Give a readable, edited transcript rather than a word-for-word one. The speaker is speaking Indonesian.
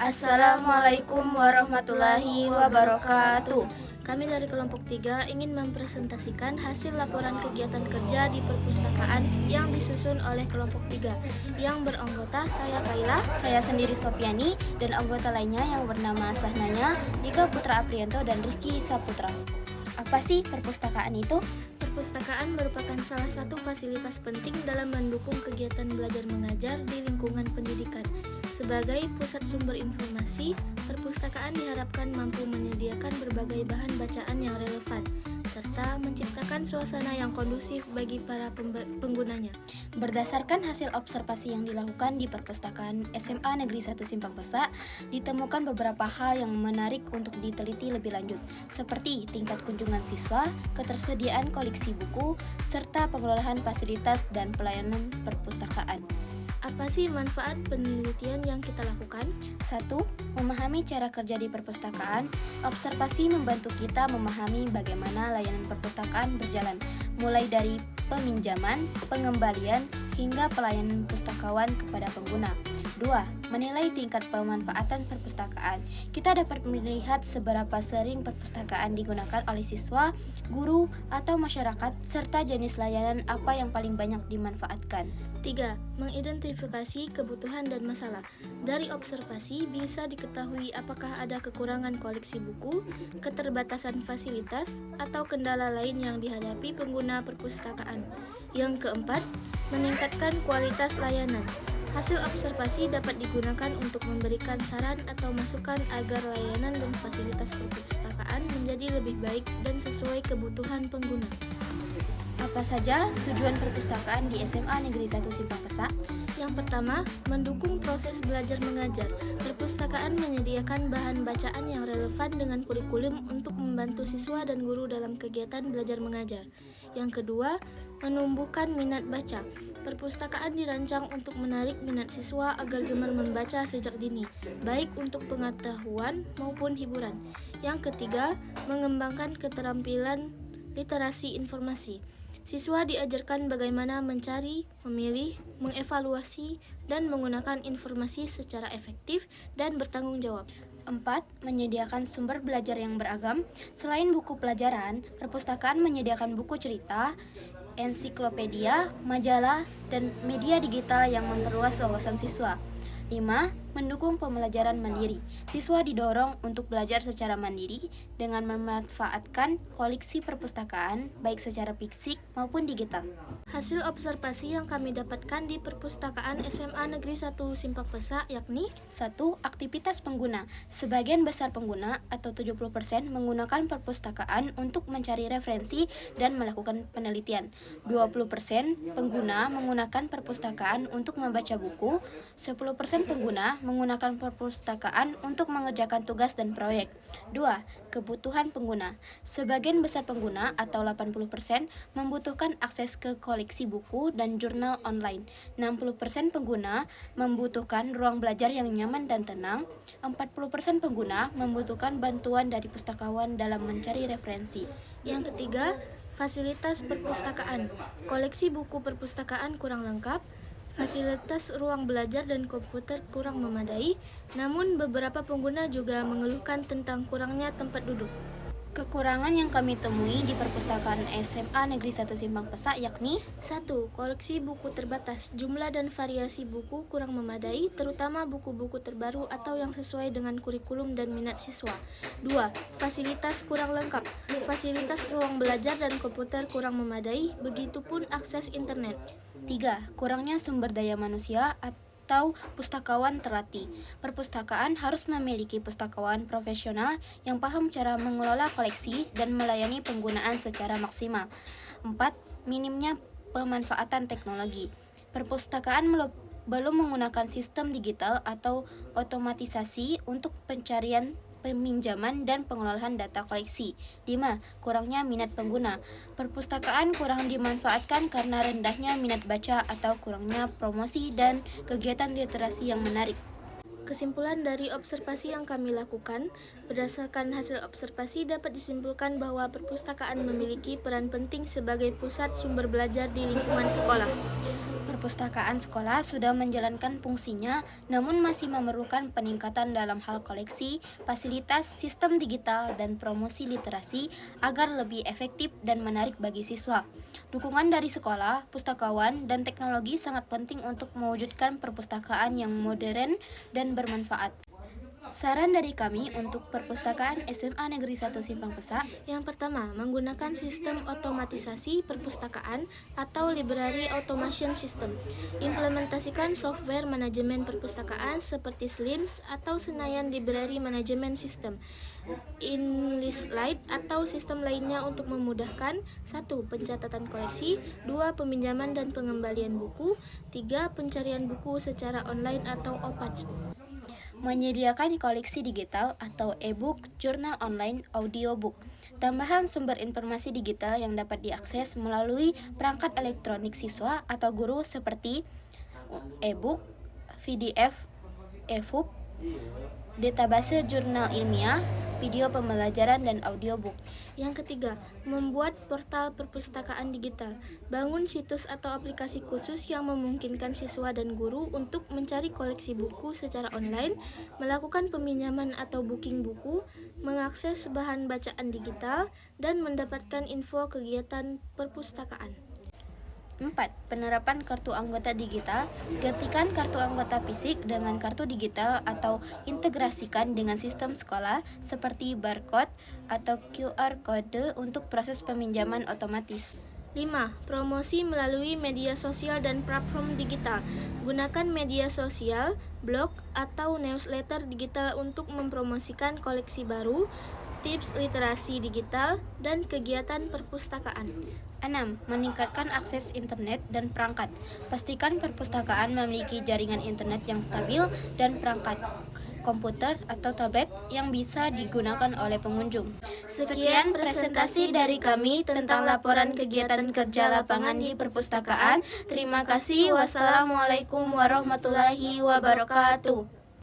Assalamualaikum warahmatullahi wabarakatuh. Kami dari kelompok 3 ingin mempresentasikan hasil laporan kegiatan kerja di perpustakaan yang disusun oleh kelompok 3 yang beranggota saya Kaila, Saya sendiri Sopiani, dan anggota lainnya yang bernama Sahnaya, Dika Putra Aprianto, dan Rizky Saputra. Apa sih perpustakaan itu? Perpustakaan merupakan salah satu fasilitas penting dalam mendukung kegiatan belajar mengajar di lingkungan pendidikan. Sebagai pusat sumber informasi, perpustakaan diharapkan mampu menyediakan berbagai bahan bacaan yang relevan, serta menciptakan suasana yang kondusif bagi para penggunanya. Berdasarkan hasil observasi yang dilakukan di perpustakaan SMA Negeri 1 Simpang Pesak, ditemukan beberapa hal yang menarik untuk diteliti lebih lanjut, seperti tingkat kunjungan siswa, ketersediaan koleksi buku, serta pengelolaan fasilitas dan pelayanan perpustakaan. Apa sih manfaat penelitian yang kita lakukan? 1. Memahami cara kerja di perpustakaan. Observasi membantu kita memahami bagaimana layanan perpustakaan berjalan, mulai dari peminjaman, pengembalian, hingga pelayanan pustakawan kepada pengguna. 2. Menilai tingkat pemanfaatan perpustakaan. Kita dapat melihat seberapa sering perpustakaan digunakan oleh siswa, guru, atau masyarakat, serta jenis layanan apa yang paling banyak dimanfaatkan. 3. Mengidentifikasi kebutuhan dan masalah. Dari observasi bisa diketahui apakah ada kekurangan koleksi buku, keterbatasan fasilitas, atau kendala lain yang dihadapi pengguna perpustakaan. Yang keempat, meningkatkan kualitas layanan. Hasil observasi dapat digunakan untuk memberikan saran atau masukan agar layanan dan fasilitas perpustakaan menjadi lebih baik dan sesuai kebutuhan pengguna. Apa saja tujuan perpustakaan di SMA Negeri 1 Simpang Pesak? Yang pertama, mendukung proses belajar mengajar. Perpustakaan menyediakan bahan bacaan yang relevan dengan kurikulum untuk membantu siswa dan guru dalam kegiatan belajar mengajar. Yang kedua, menumbuhkan minat baca. Perpustakaan dirancang untuk menarik minat siswa agar gemar membaca sejak dini, baik untuk pengetahuan maupun hiburan. Yang ketiga, mengembangkan keterampilan literasi informasi. Siswa diajarkan bagaimana mencari, memilih, mengevaluasi, dan menggunakan informasi secara efektif dan bertanggung jawab. 4. Menyediakan sumber belajar yang beragam. Selain buku pelajaran, perpustakaan menyediakan buku cerita, ensiklopedia, majalah, dan media digital yang memperluas wawasan siswa. 5. Mendukung pembelajaran mandiri. Siswa didorong untuk belajar secara mandiri dengan memanfaatkan koleksi perpustakaan baik secara fisik maupun digital. Hasil observasi yang kami dapatkan di perpustakaan SMA Negeri 1 Simpang Pesak yakni 1. Aktivitas pengguna. Sebagian besar pengguna atau 70% menggunakan perpustakaan untuk mencari referensi dan melakukan penelitian. 20% pengguna menggunakan perpustakaan untuk membaca buku. 10% pengguna menggunakan perpustakaan untuk mengerjakan tugas dan proyek. 2. Kebutuhan pengguna. Sebagian besar pengguna atau 80% membutuhkan akses ke koleksi buku dan jurnal online. 60% pengguna membutuhkan ruang belajar yang nyaman dan tenang. 40% pengguna membutuhkan bantuan dari pustakawan dalam mencari referensi. Yang ketiga, fasilitas perpustakaan. Koleksi buku perpustakaan kurang lengkap, fasilitas ruang belajar dan komputer kurang memadai, namun beberapa pengguna juga mengeluhkan tentang kurangnya tempat duduk. Kekurangan yang kami temui di perpustakaan SMA Negeri 1 Simpang Pesak yakni 1. Koleksi buku terbatas. Jumlah dan variasi buku kurang memadai, terutama buku-buku terbaru atau yang sesuai dengan kurikulum dan minat siswa. 2. Fasilitas kurang lengkap. Fasilitas ruang belajar dan komputer kurang memadai, begitupun akses internet. 3. Kurangnya sumber daya manusia atau pustakawan terlatih. Perpustakaan harus memiliki pustakawan profesional yang paham cara mengelola koleksi dan melayani penggunaan secara maksimal. 4. Minimnya pemanfaatan teknologi. Perpustakaan belum menggunakan sistem digital atau otomatisasi untuk pencarian, peminjaman, dan pengelolaan data koleksi. 5. Kurangnya minat pengguna. Perpustakaan kurang dimanfaatkan karena rendahnya minat baca atau kurangnya promosi dan kegiatan literasi yang menarik. Kesimpulan dari observasi yang kami lakukan, berdasarkan hasil observasi dapat disimpulkan bahwa perpustakaan memiliki peran penting sebagai pusat sumber belajar di lingkungan sekolah. perpustakaan sekolah sudah menjalankan fungsinya, namun masih memerlukan peningkatan dalam hal koleksi, fasilitas, sistem digital, dan promosi literasi agar lebih efektif dan menarik bagi siswa. Dukungan dari sekolah, pustakawan, dan teknologi sangat penting untuk mewujudkan perpustakaan yang modern dan bermanfaat. Saran dari kami untuk perpustakaan SMA Negeri 1 Simpang Pesak. Yang pertama, menggunakan sistem otomatisasi perpustakaan atau library automation system. Implementasikan software manajemen perpustakaan seperti SLIMS atau Senayan Library Management System, InListLite atau sistem lainnya untuk memudahkan 1. Pencatatan koleksi, 2. Peminjaman dan pengembalian buku, 3. Pencarian buku secara online atau OPAC. Menyediakan koleksi digital atau e-book, jurnal online, audiobook. Tambahan sumber informasi digital yang dapat diakses melalui perangkat elektronik siswa atau guru seperti e-book, PDF, e-book, database jurnal ilmiah, video pembelajaran, dan audiobook. Yang ketiga, membuat portal perpustakaan digital. Bangun situs atau aplikasi khusus yang memungkinkan siswa dan guru untuk mencari koleksi buku secara online, melakukan peminjaman atau booking buku, mengakses bahan bacaan digital, dan mendapatkan info kegiatan perpustakaan. 4. Penerapan kartu anggota digital. Gantikan kartu anggota fisik dengan kartu digital atau integrasikan dengan sistem sekolah seperti barcode atau QR code untuk proses peminjaman otomatis. 5. Promosi melalui media sosial dan platform digital. Gunakan media sosial, blog, atau newsletter digital untuk mempromosikan koleksi baru, tips literasi digital, dan kegiatan perpustakaan. 6. Meningkatkan akses internet dan perangkat. Pastikan perpustakaan memiliki jaringan internet yang stabil dan perangkat komputer atau tablet yang bisa digunakan oleh pengunjung. Sekian presentasi dari kami tentang laporan kegiatan kerja lapangan di perpustakaan. Terima kasih. Wassalamualaikum warahmatullahi wabarakatuh.